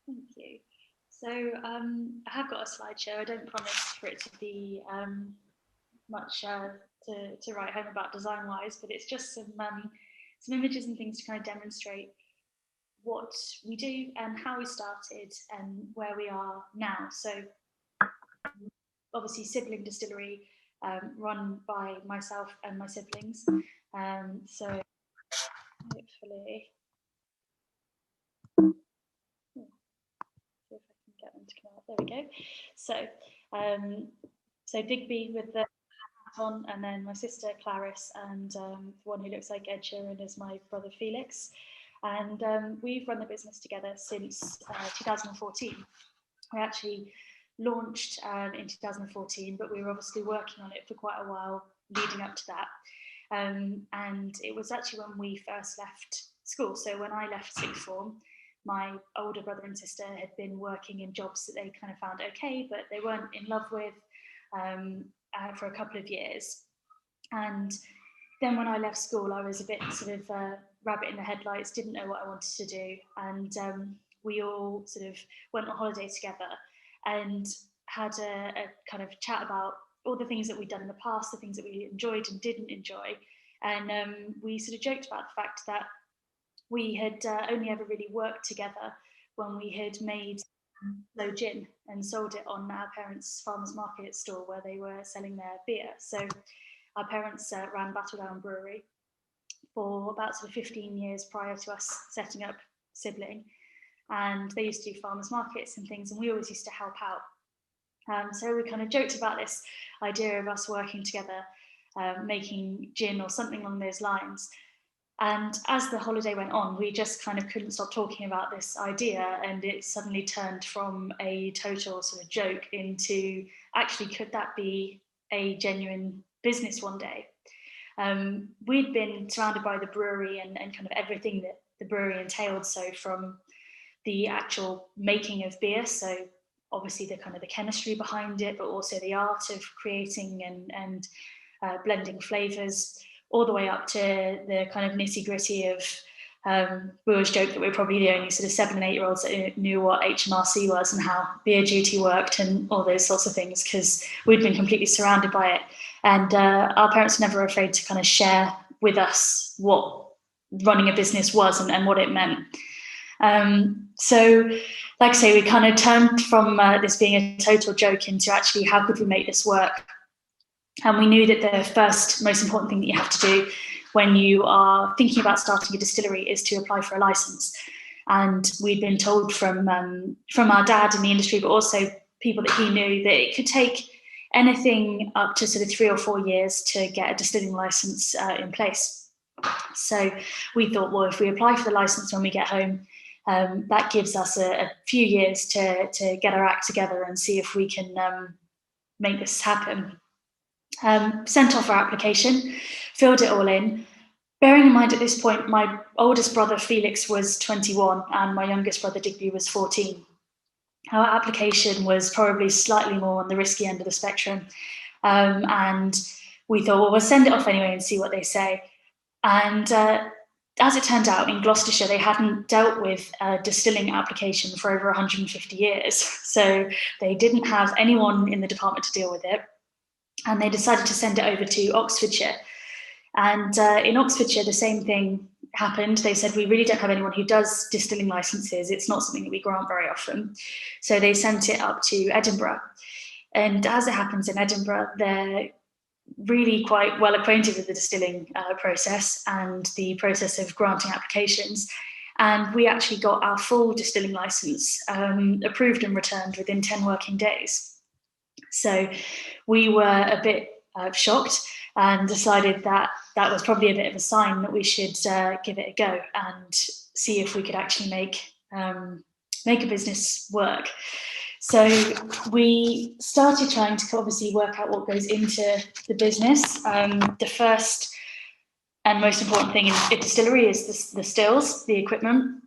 Thank you. So I have got a slideshow. I don't promise for it to be much to write home about design-wise, but it's just some images and things to kind of demonstrate what we do and how we started and where we are now. So obviously Sibling Distillery, run by myself and my siblings. So hopefully, see if I can get them to come out. There we go. So, so Digby with the hat on, and then my sister Clarice, and the one who looks like Ed Sheeran is my brother Felix. And we've run the business together since 2014. We actually launched in 2014, but we were obviously working on it for quite a while leading up to that. And it was actually when we first left school. So when I left sixth form, my older brother and sister had been working in jobs that they kind of found okay, but they weren't in love with for a couple of years. And then when I left school, I was a bit sort of rabbit in the headlights, didn't know what I wanted to do. And we all sort of went on holiday together and had a kind of chat about all the things that we'd done in the past, the things that we enjoyed and didn't enjoy. And we sort of joked about the fact that we had only ever really worked together when we had made low gin and sold it on our parents' farmers market store where they were selling their beer. So our parents ran Battleground Brewery for about sort of 15 years prior to us setting up Sibling. And they used to do farmers markets and things, and we always used to help out. So we kind of joked about this idea of us working together, making gin or something along those lines. And as the holiday went on, we just kind of couldn't stop talking about this idea, and it suddenly turned from a total sort of joke into actually, could that be a genuine business one day? We'd been surrounded by the brewery and kind of everything that the brewery entailed. So from the actual making of beer, so obviously the kind of the chemistry behind it, but also the art of creating and blending flavours, all the way up to the kind of nitty gritty of we always joke that we're probably the only sort of 7 and 8 year olds that knew what HMRC was and how beer duty worked and all those sorts of things, because we'd been completely surrounded by it. And our parents were never afraid to kind of share with us what running a business was and what it meant. So, like I say, we kind of turned from this being a total joke into actually, how could we make this work? And we knew that the first most important thing that you have to do when you are thinking about starting a distillery is to apply for a license. And we'd been told from our dad in the industry, but also people that he knew, that it could take anything up to sort of 3 or 4 years to get a distilling license in place. So we thought, well, if we apply for the license when we get home, that gives us a few years to get our act together and see if we can make this happen. Sent off our application, filled it all in. Bearing in mind at this point, my oldest brother Felix was 21 and my youngest brother Digby was 14. Our application was probably slightly more on the risky end of the spectrum. And we thought, well, we'll send it off anyway and see what they say. And as it turned out, in Gloucestershire, they hadn't dealt with a distilling application for over 150 years. So they didn't have anyone in the department to deal with it. And they decided to send it over to Oxfordshire. And in Oxfordshire, the same thing happened. They said, we really don't have anyone who does distilling licenses. It's not something that we grant very often. So they sent it up to Edinburgh. And as it happens in Edinburgh, they're really quite well acquainted with the distilling process and the process of granting applications. And we actually got our full distilling license approved and returned within 10 working days. So we were a bit shocked and decided that that was probably a bit of a sign that we should give it a go and see if we could actually make a business work. So we started trying to obviously work out what goes into the business. The first and most important thing in a distillery is the stills, the equipment.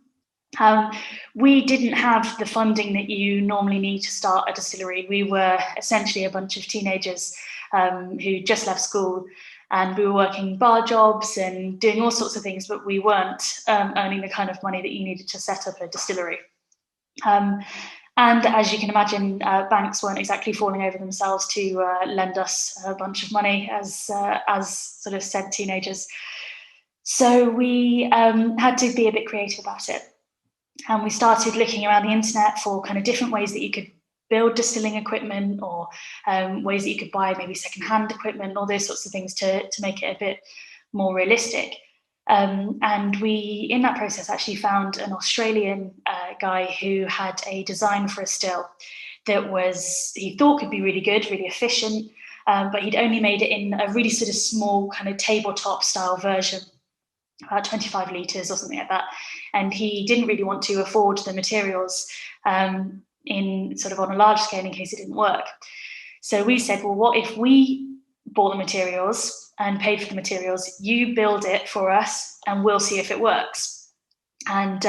We didn't have the funding that you normally need to start a distillery. We were essentially a bunch of teenagers who just left school, and we were working bar jobs and doing all sorts of things, but we weren't earning the kind of money that you needed to set up a distillery. And as you can imagine, banks weren't exactly falling over themselves to lend us a bunch of money as sort of said teenagers. So we had to be a bit creative about it. And we started looking around the internet for kind of different ways that you could build distilling equipment, or ways that you could buy maybe secondhand equipment, all those sorts of things to make it a bit more realistic. And we, in that process, actually found an Australian guy who had a design for a still that was, he thought could be really good, really efficient, but he'd only made it in a really sort of small kind of tabletop style version, about 25 litres or something like that. And he didn't really want to afford the materials in sort of on a large scale in case it didn't work. So we said, well, what if we bought the materials and paid for the materials, you build it for us and we'll see if it works. And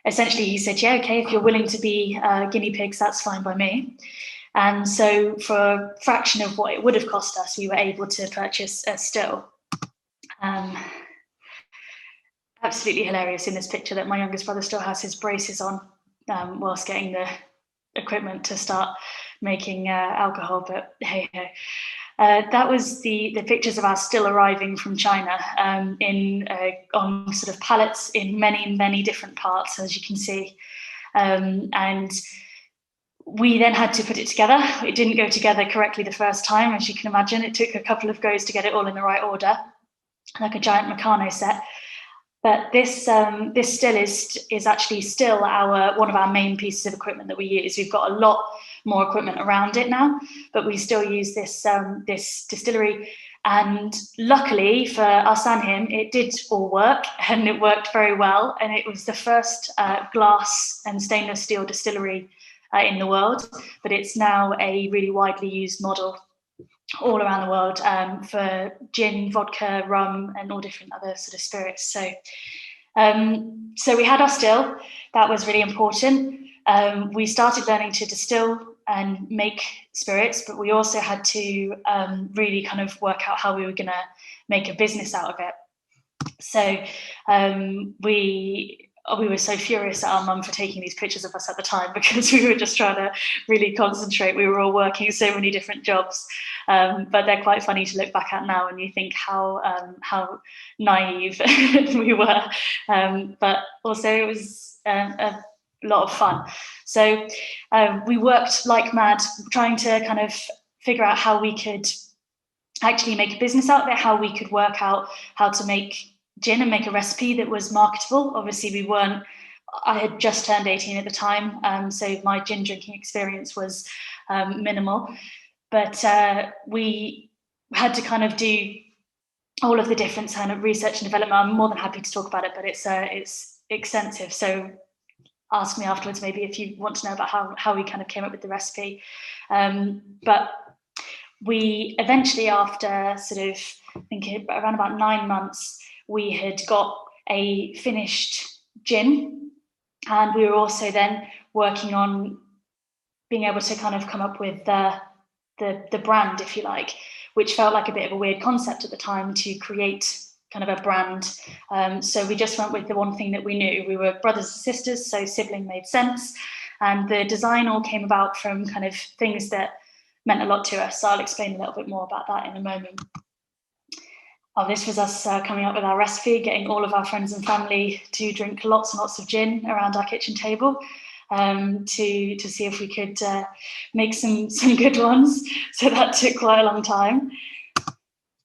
essentially he said, yeah, okay, if you're willing to be guinea pigs, that's fine by me. And so for a fraction of what it would have cost us, we were able to purchase a still. Absolutely hilarious in this picture that my youngest brother still has his braces on whilst getting the equipment to start making alcohol, but hey ho. That was the pictures of our still arriving from China on sort of pallets in many different parts, as you can see. And we then had to put it together. It didn't go together correctly the first time, as you can imagine. It took a couple of goes to get it all in the right order, like a giant Meccano set. But this still is actually still one of our main pieces of equipment that we use. We've got a lot more equipment around it now, but we still use this distillery. And luckily for us and him, it did all work, and it worked very well. And it was the first glass and stainless steel distillery in the world, but it's now a really widely used model all around the world for gin, vodka, rum, and all different other sort of spirits. So, so we had our still. That was really important. We started learning to distill and make spirits, but we also had to really kind of work out how we were going to make a business out of it. So we were so furious at our mum for taking these pictures of us at the time, because we were just trying to really concentrate. We were all working so many different jobs, but they're quite funny to look back at now, and you think how naive we were. But also it was a lot of fun. So we worked like mad, trying to kind of figure out how we could actually make a business out of it, how we could work out how to make gin and make a recipe that was marketable. Obviously I had just turned 18 at the time, so my gin drinking experience was minimal, but we had to kind of do all of the different kind of research and development. I'm more than happy to talk about it, but it's extensive, so ask me afterwards maybe if you want to know about how we kind of came up with the recipe. But we eventually, after sort of I think around about 9 months, we had got a finished gin, and we were also then working on being able to kind of come up with the brand, if you like, which felt like a bit of a weird concept at the time to create kind of a brand. So we just went with the one thing that we knew. We were brothers and sisters, so sibling made sense, and the design all came about from kind of things that meant a lot to us. So I'll explain a little bit more about that in a moment. Oh, this was us coming up with our recipe, getting all of our friends and family to drink lots and lots of gin around our kitchen table to see if we could make some good ones. So that took quite a long time.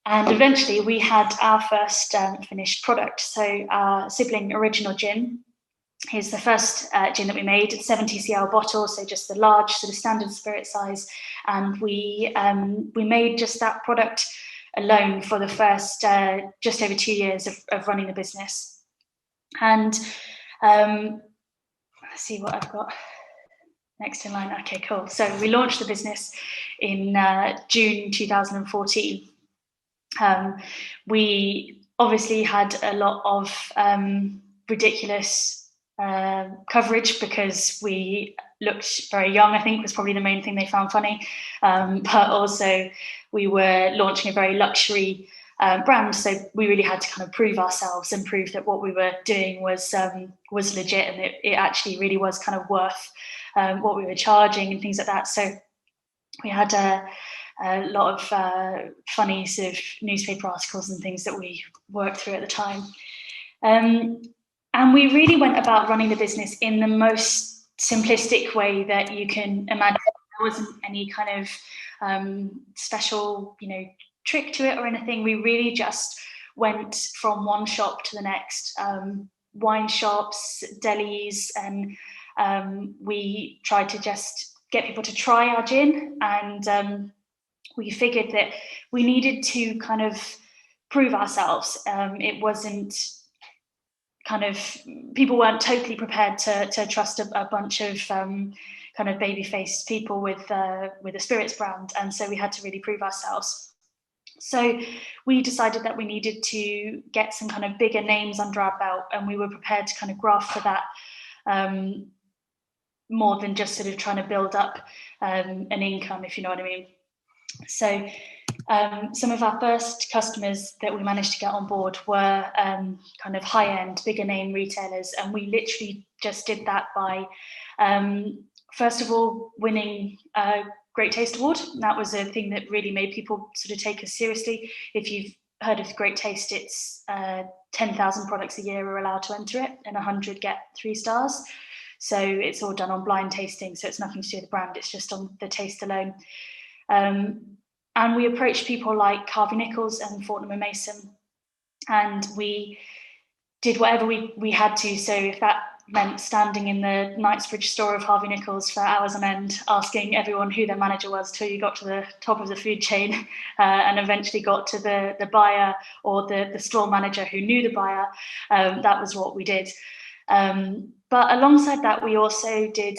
And eventually we had our first finished product. So our Sibling Original Gin is the first gin that we made. It's 70 cl bottle, so just the large sort of standard spirit size. And we made just that product alone for the first just over 2 years of running the business. And let's see what I've got next in line. Okay, cool. So we launched the business in June 2014. We obviously had a lot of ridiculous coverage because we looked very young, I think was probably the main thing they found funny. But also we were launching a very luxury brand. So we really had to kind of prove ourselves and prove that what we were doing was legit, and it actually really was kind of worth what we were charging and things like that. So we had a lot of funny sort of newspaper articles and things that we worked through at the time. And we really went about running the business in the most simplistic way that you can imagine. There wasn't any kind of special, trick to it or anything. We really just went from one shop to the next, wine shops, delis, and we tried to just get people to try our gin. And we figured that we needed to kind of prove ourselves. It wasn't kind of, people weren't totally prepared to trust a bunch of kind of baby-faced people with a spirits brand, and so we had to really prove ourselves. So we decided that we needed to get some kind of bigger names under our belt, and we were prepared to kind of graft for that more than just sort of trying to build up an income, if you know what I mean. So some of our first customers that we managed to get on board were kind of high-end, bigger name retailers, and we literally just did that by first of all winning a Great Taste Award. And that was a thing that really made people sort of take us seriously. If you've heard of Great Taste, it's 10,000 products a year are allowed to enter it, and 100 get 3 stars. So it's all done on blind tasting, so it's nothing to do with the brand, it's just on the taste alone. And we approached people like Harvey Nichols and Fortnum & Mason, and we did whatever we had to. So if that meant standing in the Knightsbridge store of Harvey Nichols for hours on end, asking everyone who their manager was till you got to the top of the food chain, and eventually got to the buyer or the store manager who knew the buyer, that was what we did. But alongside that, we also did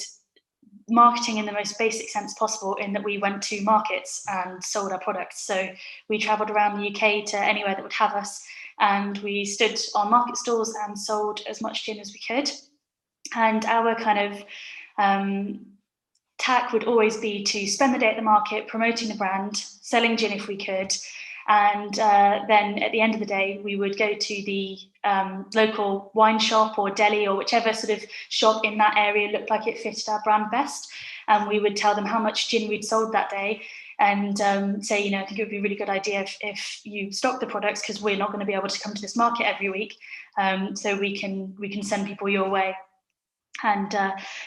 marketing in the most basic sense possible, in that we went to markets and sold our products. So we travelled around the UK to anywhere that would have us, and we stood on market stalls and sold as much gin as we could. And our kind of tack would always be to spend the day at the market promoting the brand, selling gin if we could, and then at the end of the day we would go to the local wine shop or deli or whichever sort of shop in that area looked like it fitted our brand best, and we would tell them how much gin we'd sold that day, and say, I think it would be a really good idea if you stock the products, because we're not going to be able to come to this market every week, so we can send people your way. And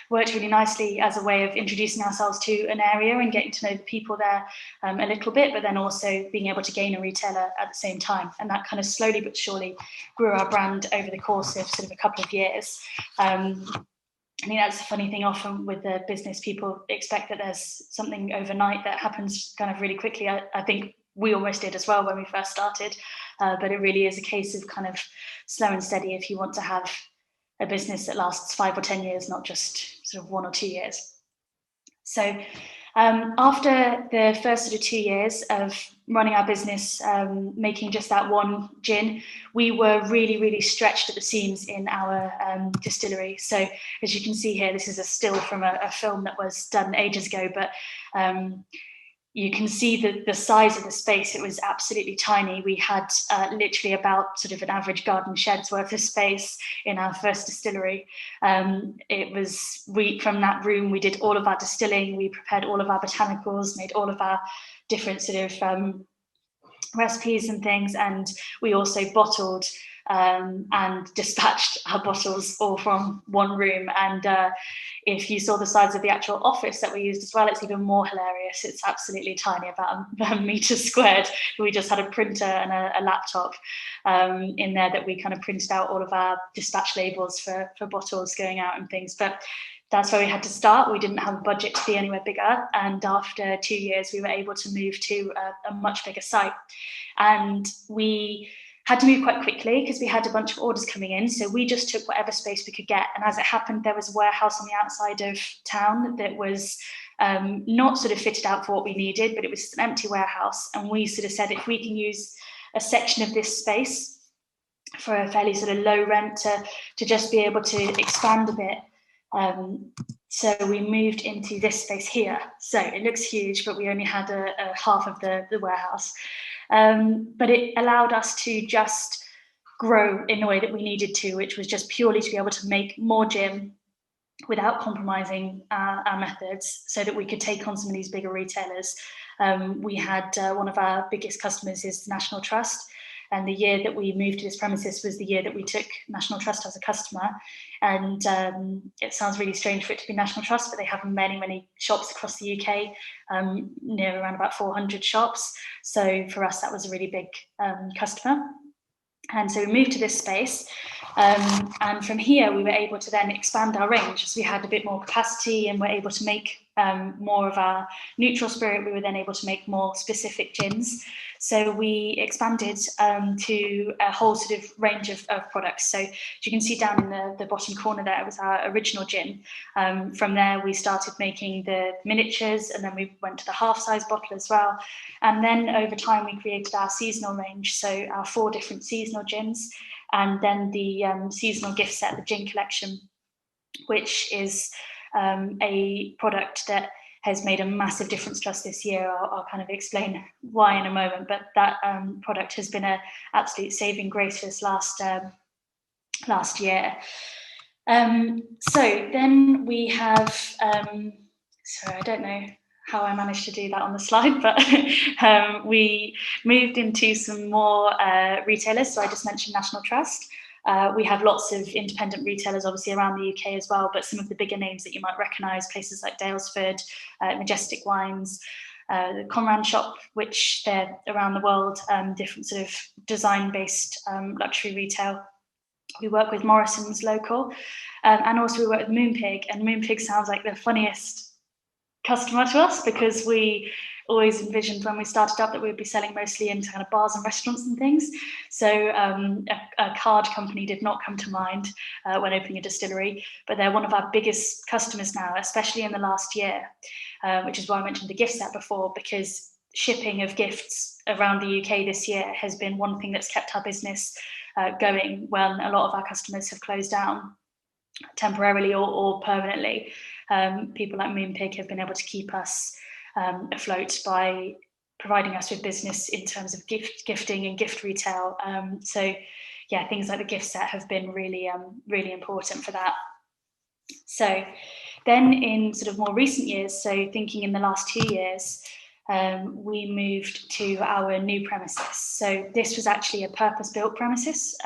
worked really nicely as a way of introducing ourselves to an area and getting to know the people there a little bit, but then also being able to gain a retailer at the same time. And that kind of slowly but surely grew our brand over the course of sort of a couple of years. I think that's the funny thing often with the business. People expect that there's something overnight that happens kind of really quickly. I think we almost did as well when we first started, but it really is a case of kind of slow and steady if you want to have a business that lasts 5 or 10 years, not just sort of 1 or 2 years. So after the first sort of 2 years of running our business, making just that one gin, we were really, really stretched at the seams in our distillery. So as you can see here, this is a still from a film that was done ages ago, but you can see the size of the space. It was absolutely tiny. We had literally about sort of an average garden shed's worth of space in our first distillery. From that room, we did all of our distilling, we prepared all of our botanicals, made all of our different sort of recipes and things, and we also bottled and dispatched our bottles all from one room. And if you saw the size of the actual office that we used as well, it's even more hilarious. It's absolutely tiny, about a metre squared. We just had a printer and a laptop in there that we kind of printed out all of our dispatch labels for bottles going out and things. But that's where we had to start. We didn't have a budget to be anywhere bigger. And after 2 years, we were able to move to a much bigger site. And we had to move quite quickly because we had a bunch of orders coming in. So we just took whatever space we could get. And as it happened, there was a warehouse on the outside of town that was not sort of fitted out for what we needed, but it was an empty warehouse. And we sort of said, if we can use a section of this space for a fairly sort of low rent to just be able to expand a bit. So we moved into this space here. So it looks huge, but we only had a half of the warehouse. But it allowed us to just grow in the way that we needed to, which was just purely to be able to make more gin without compromising our methods, so that we could take on some of these bigger retailers. We had one of our biggest customers is the National Trust, and the year that we moved to this premises was the year that we took National Trust as a customer. And it sounds really strange for it to be National Trust, but they have many, many shops across the UK, near around about 400 shops. So for us, that was a really big customer. And so we moved to this space, and from here we were able to then expand our range as we had a bit more capacity and were able to make more of our neutral spirit. We were then able to make more specific gins. So we expanded to a whole sort of range of products. So as you can see down in the bottom corner there, it was our original gin. From there we started making the miniatures, and then we went to the half-size bottle as well. And then over time we created our seasonal range, so our 4 different seasonal gins, and then the seasonal gift set, the gin collection, which is a product that has made a massive difference to us this year. I'll kind of explain why in a moment, but that product has been an absolute saving grace for us last year. So then we have, sorry, I don't know how I managed to do that on the slide, but we moved into some more retailers. So I just mentioned National Trust. We have lots of independent retailers, obviously, around the UK as well, but some of the bigger names that you might recognise, places like Daylesford, Majestic Wines, the Conran shop, which they're around the world, different sort of design-based luxury retail. We work with Morrison's local, and also we work with Moonpig, and Moonpig sounds like the funniest customer to us, because we always envisioned when we started up that we would be selling mostly into kind of bars and restaurants and things. So a card company did not come to mind when opening a distillery, but they're one of our biggest customers now, especially in the last year, which is why I mentioned the gift set before, because shipping of gifts around the UK this year has been one thing that's kept our business going when a lot of our customers have closed down temporarily or permanently. People like Moonpig have been able to keep us afloat by providing us with business in terms of gifting and gift retail. So yeah, things like the gift set have been really, really important for that. So then in sort of more recent years, so thinking in the last 2 years, we moved to our new premises. So this was actually a purpose-built premises.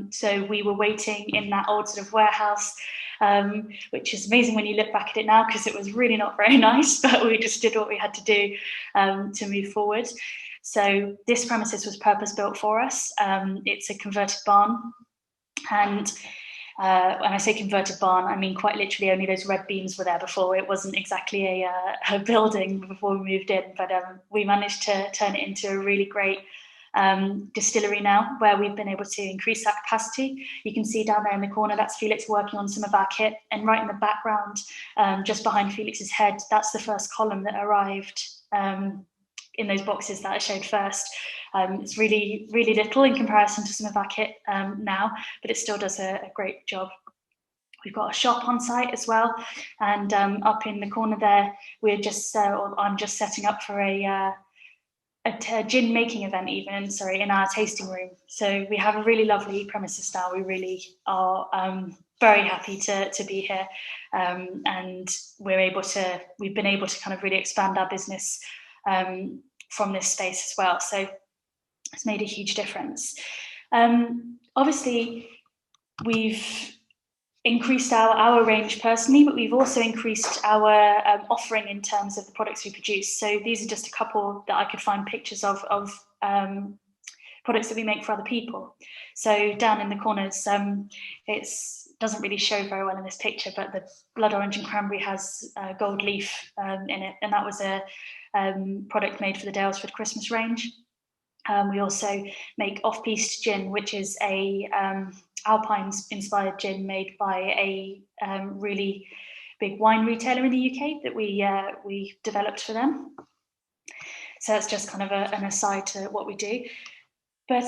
So we were waiting in that old sort of warehouse, which is amazing when you look back at it now, because it was really not very nice, but we just did what we had to do to move forward. So this premises was purpose-built for us. It's a converted barn, and when I say converted barn, I mean quite literally only those red beams were there before. It wasn't exactly a building before we moved in, but we managed to turn it into a really great distillery now, where we've been able to increase our capacity. You can see down there in the corner, that's Felix working on some of our kit, and right in the background, just behind Felix's head, that's the first column that arrived in those boxes that I showed first. It's really, really little in comparison to some of our kit now, but it still does a great job. We've got a shop on site as well, and up in the corner there, we're just, I'm just setting up for a gin making event in our tasting room. So we have a really lovely premises now. We really are very happy to be here, and we've been able to kind of really expand our business from this space as well. So it's made a huge difference. Obviously, we've increased our range personally, but we've also increased our offering in terms of the products we produce. So these are just a couple that I could find pictures of products that we make for other people. So down in the corners, it doesn't really show very well in this picture, but the blood orange and cranberry has gold leaf in it, and that was a product made for the Daylesford Christmas range. We also make Off-Piste gin, which is a Alpine-inspired gin made by a really big wine retailer in the UK that we developed for them. So that's just kind of an aside to what we do. But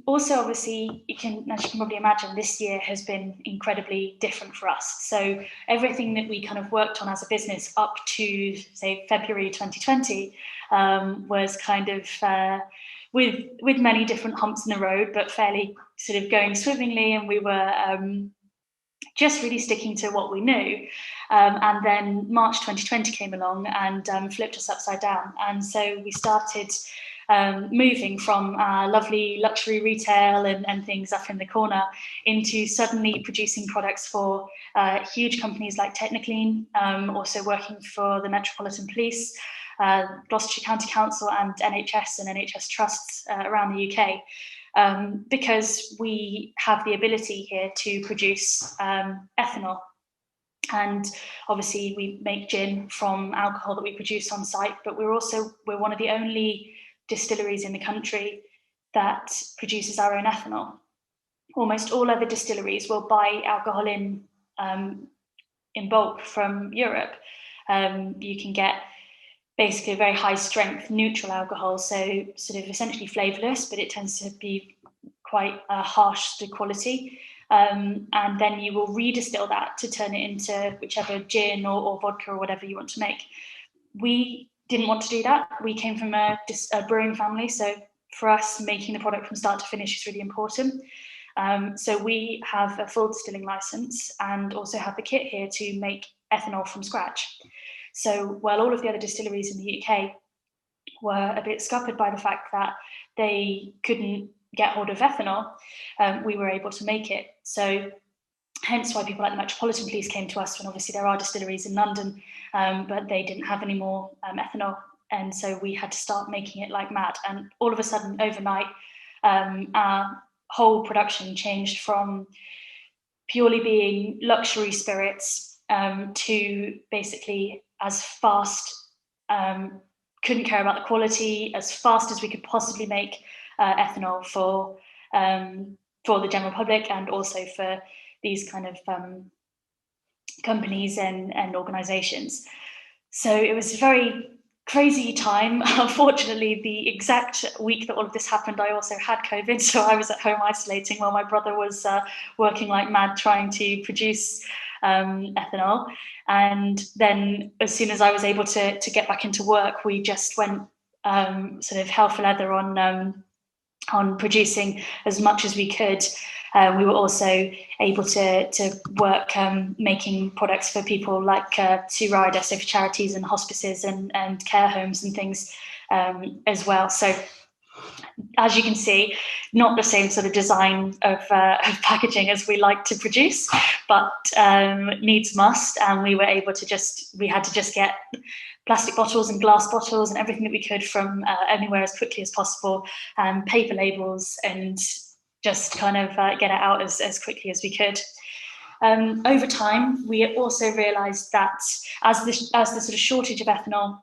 also, obviously, as you can probably imagine, this year has been incredibly different for us. So everything that we kind of worked on as a business up to, say, February 2020 was kind of with many different humps in the road, but fairly sort of going swimmingly, and we were just really sticking to what we knew. And then March 2020 came along and flipped us upside down. And so we started moving from lovely luxury retail and things up in the corner into suddenly producing products for huge companies like Techniclean, also working for the Metropolitan Police, Gloucestershire County Council and NHS trusts around the UK. Because we have the ability here to produce ethanol. And obviously we make gin from alcohol that we produce on site, but we're one of the only distilleries in the country that produces our own ethanol. Almost all other distilleries will buy alcohol in bulk from Europe. You can get basically a very high strength neutral alcohol, so sort of essentially flavourless, but it tends to be quite harsh to quality. And then you will redistill that to turn it into whichever gin or vodka or whatever you want to make. We didn't want to do that. We came from a brewing family, so for us, making the product from start to finish is really important. So we have a full distilling license and also have the kit here to make ethanol from scratch. So while all of the other distilleries in the UK were a bit scuppered by the fact that they couldn't get hold of ethanol, we were able to make it. So hence why people like the Metropolitan Police came to us, when obviously there are distilleries in London, but they didn't have any more ethanol. And so we had to start making it like mad. And all of a sudden, overnight, our whole production changed from purely being luxury spirits to basically as fast, couldn't care about the quality, as fast as we could possibly make ethanol for the general public and also for these kind of companies and organizations. So it was a very crazy time. Unfortunately, the exact week that all of this happened, I also had COVID, so I was at home isolating while my brother was working like mad trying to produce ethanol. And then as soon as I was able to get back into work, we just went sort of hell for leather on producing as much as we could. We were also able to work making products for people like Sue Ryder, so for charities and hospices and care homes and things as well. So as you can see, not the same sort of design of packaging as we like to produce, but needs must. And we were able to we had to just get plastic bottles and glass bottles and everything that we could from anywhere as quickly as possible, paper labels, and just kind of get it out as quickly as we could. Over time, we also realised that as the sort of shortage of ethanol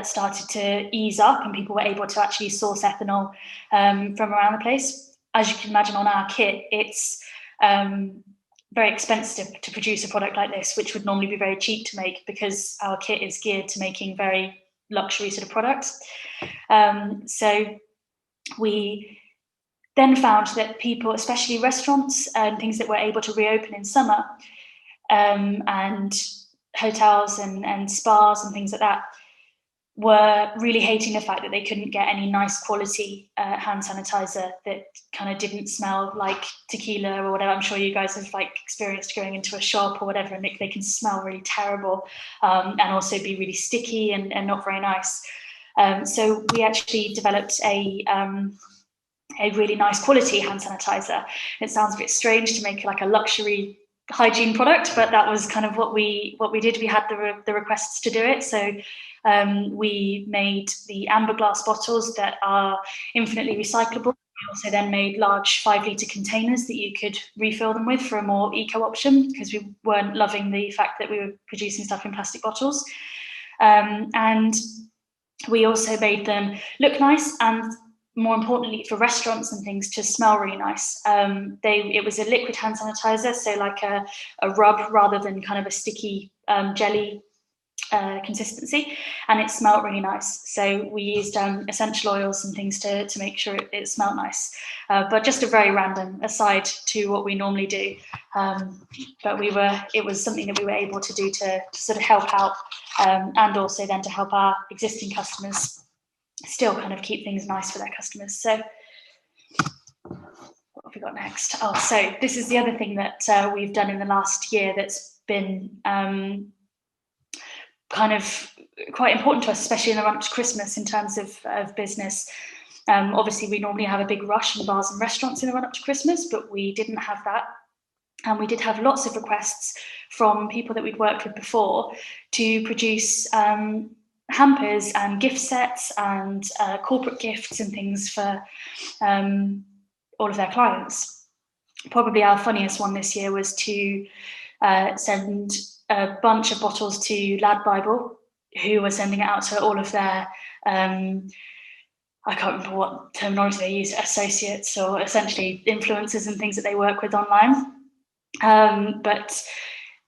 started to ease up and people were able to actually source ethanol from around the place, as you can imagine on our kit, it's very expensive to produce a product like this, which would normally be very cheap to make because our kit is geared to making very luxury sort of products. So we then found that people, especially restaurants and things that were able to reopen in summer, and hotels and spas and things like that, were really hating the fact that they couldn't get any nice quality hand sanitizer that kind of didn't smell like tequila or whatever. I'm sure you guys have like experienced going into a shop or whatever, and they can smell really terrible and also be really sticky and not very nice. So we actually developed a really nice quality hand sanitizer. It sounds a bit strange to make like a luxury hygiene product, but that was kind of what we did. We had the requests to do it. So we made the amber glass bottles that are infinitely recyclable. We also then made large 5-litre containers that you could refill them with for a more eco option, because we weren't loving the fact that we were producing stuff in plastic bottles. And we also made them look nice, and more importantly for restaurants and things, to smell really nice. It was a liquid hand sanitizer, so like a rub rather than kind of a sticky jelly consistency, and it smelled really nice. So we used essential oils and things to make sure it smelled nice, but just a very random aside to what we normally do. But it was something that we were able to do to sort of help out, and also then to help our existing customers. still kind of keep things nice for their customers. So what have we got next? Oh, so this is the other thing that we've done in the last year that's been kind of quite important to us, especially in the run up to Christmas in terms of business. Obviously, we normally have a big rush in bars and restaurants in the run up to Christmas, but we didn't have that. And we did have lots of requests from people that we'd worked with before to produce hampers and gift sets and corporate gifts and things for all of their clients. Probably our funniest one this year was to send a bunch of bottles to Lad Bible, who were sending it out to all of their I can't remember what terminology they use, associates or essentially influencers and things that they work with online. But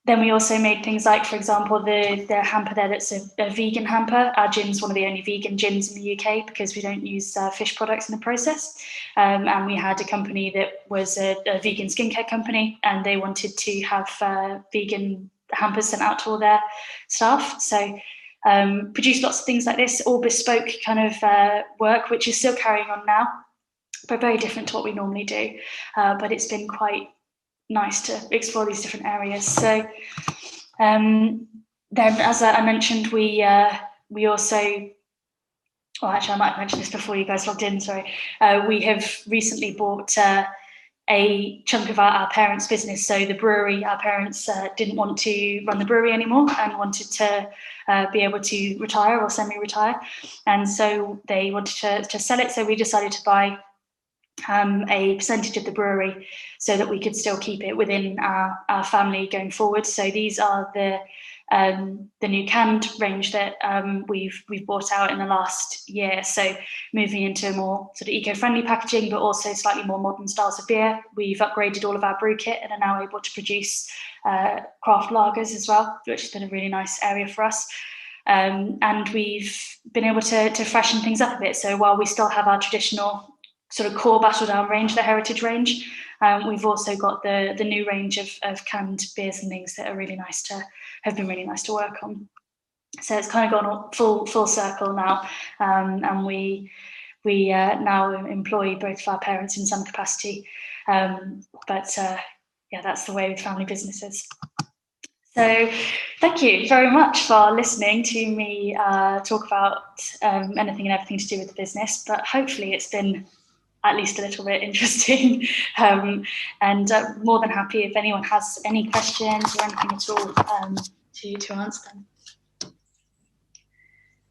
then we also made things like, for example, the hamper there that's a vegan hamper. Our gin's one of the only vegan gins in the UK because we don't use fish products in the process. And we had a company that was a vegan skincare company, and they wanted to have vegan hampers sent out to all their staff. So produced lots of things like this, all bespoke kind of work, which is still carrying on now, but very different to what we normally do. But it's been quite nice to explore these different areas. So then, as I mentioned, we also, well, actually, I might have mentioned this before you guys logged in, sorry. We have recently bought a chunk of our parents' business. So the brewery, our parents didn't want to run the brewery anymore and wanted to be able to retire or semi-retire. And so they wanted to sell it. So we decided to buy a percentage of the brewery so that we could still keep it within our family going forward. So these are the new canned range that we've brought out in the last year. So moving into more sort of eco-friendly packaging, but also slightly more modern styles of beer. We've upgraded all of our brew kit and are now able to produce craft lagers as well, which has been a really nice area for us. And we've been able to freshen things up a bit. So while we still have our traditional sort of core Battle Down range, the heritage range, we've also got the new range of canned beers and things that are really nice to have been really nice to work on. So it's kind of gone full circle now, and we now employ both of our parents in some capacity. But yeah, that's the way with family businesses. So thank you very much for listening to me talk about anything and everything to do with the business, but hopefully it's been at least a little bit interesting, and more than happy if anyone has any questions or anything at all to answer them.